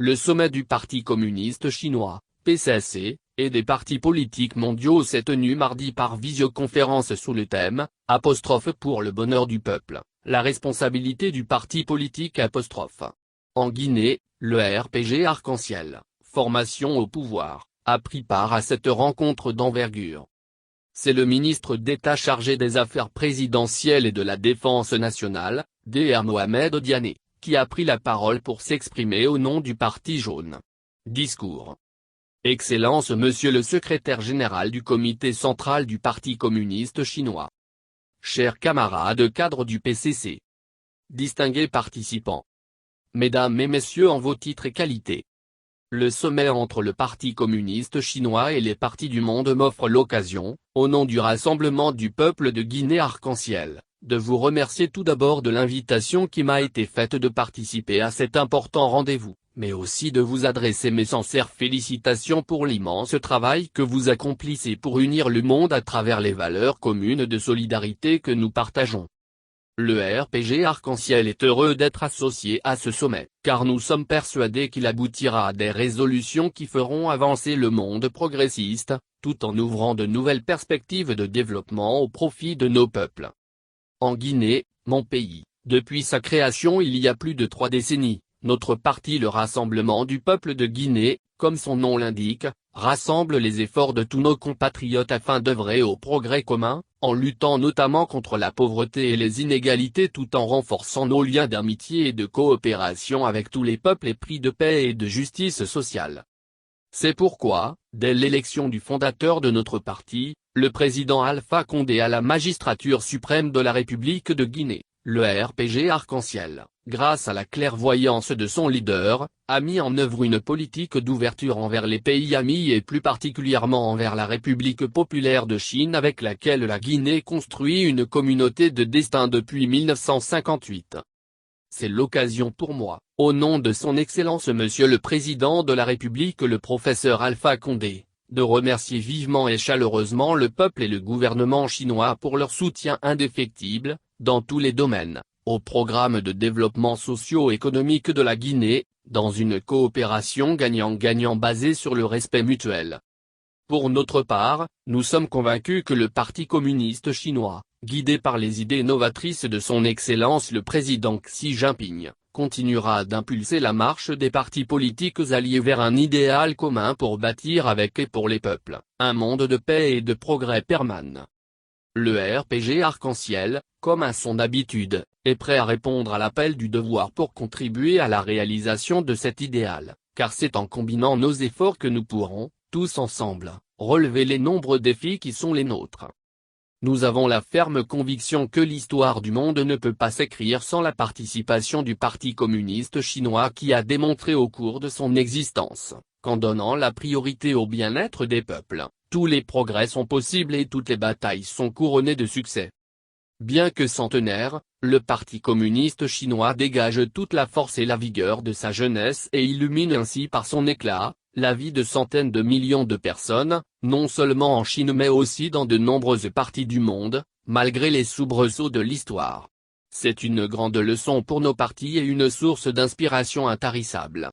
Le sommet du Parti communiste chinois, PCC, et des partis politiques mondiaux s'est tenu mardi par visioconférence sous le thème « pour le bonheur du peuple, la responsabilité du parti politique ». En Guinée, le RPG Arc-en-Ciel, formation au pouvoir, a pris part à cette rencontre d'envergure. C'est le ministre d'État chargé des Affaires présidentielles et de la Défense nationale, Dr Mohamed Diané, qui a pris la parole pour s'exprimer au nom du Parti jaune. Discours. Excellence Monsieur le secrétaire général du comité central du Parti communiste chinois. Chers camarades cadres du PCC. Distingués participants. Mesdames et messieurs en vos titres et qualités. Le sommet entre le Parti communiste chinois et les partis du monde m'offre l'occasion, au nom du Rassemblement du peuple de Guinée Arc-en-Ciel, de vous remercier tout d'abord de l'invitation qui m'a été faite de participer à cet important rendez-vous, mais aussi de vous adresser mes sincères félicitations pour l'immense travail que vous accomplissez pour unir le monde à travers les valeurs communes de solidarité que nous partageons. Le RPG Arc-en-Ciel est heureux d'être associé à ce sommet, car nous sommes persuadés qu'il aboutira à des résolutions qui feront avancer le monde progressiste, tout en ouvrant de nouvelles perspectives de développement au profit de nos peuples. En Guinée, mon pays, depuis sa création il y a plus de 3 décennies, notre parti le Rassemblement du peuple de Guinée, comme son nom l'indique, rassemble les efforts de tous nos compatriotes afin d'œuvrer au progrès commun, en luttant notamment contre la pauvreté et les inégalités tout en renforçant nos liens d'amitié et de coopération avec tous les peuples épris de paix et de justice sociale. C'est pourquoi, dès l'élection du fondateur de notre parti, le président Alpha Condé à la magistrature suprême de la République de Guinée, le RPG Arc-en-Ciel, grâce à la clairvoyance de son leader, a mis en œuvre une politique d'ouverture envers les pays amis et plus particulièrement envers la République populaire de Chine avec laquelle la Guinée construit une communauté de destin depuis 1958. C'est l'occasion pour moi, au nom de son Excellence Monsieur le Président de la République le professeur Alpha Condé, de remercier vivement et chaleureusement le peuple et le gouvernement chinois pour leur soutien indéfectible, dans tous les domaines, au programme de développement socio-économique de la Guinée, dans une coopération gagnant-gagnant basée sur le respect mutuel. Pour notre part, nous sommes convaincus que le Parti communiste chinois, guidé par les idées novatrices de son Excellence le président Xi Jinping, continuera d'impulser la marche des partis politiques alliés vers un idéal commun pour bâtir avec et pour les peuples, un monde de paix et de progrès permanent. Le RPG Arc-en-Ciel, comme à son habitude, est prêt à répondre à l'appel du devoir pour contribuer à la réalisation de cet idéal, car c'est en combinant nos efforts que nous pourrons, tous ensemble, relever les nombreux défis qui sont les nôtres. Nous avons la ferme conviction que l'histoire du monde ne peut pas s'écrire sans la participation du Parti communiste chinois qui a démontré au cours de son existence, qu'en donnant la priorité au bien-être des peuples, tous les progrès sont possibles et toutes les batailles sont couronnées de succès. Bien que centenaire, le Parti communiste chinois dégage toute la force et la vigueur de sa jeunesse et illumine ainsi par son éclat, la vie de centaines de millions de personnes, non seulement en Chine mais aussi dans de nombreuses parties du monde, malgré les soubresauts de l'histoire. C'est une grande leçon pour nos partis et une source d'inspiration intarissable.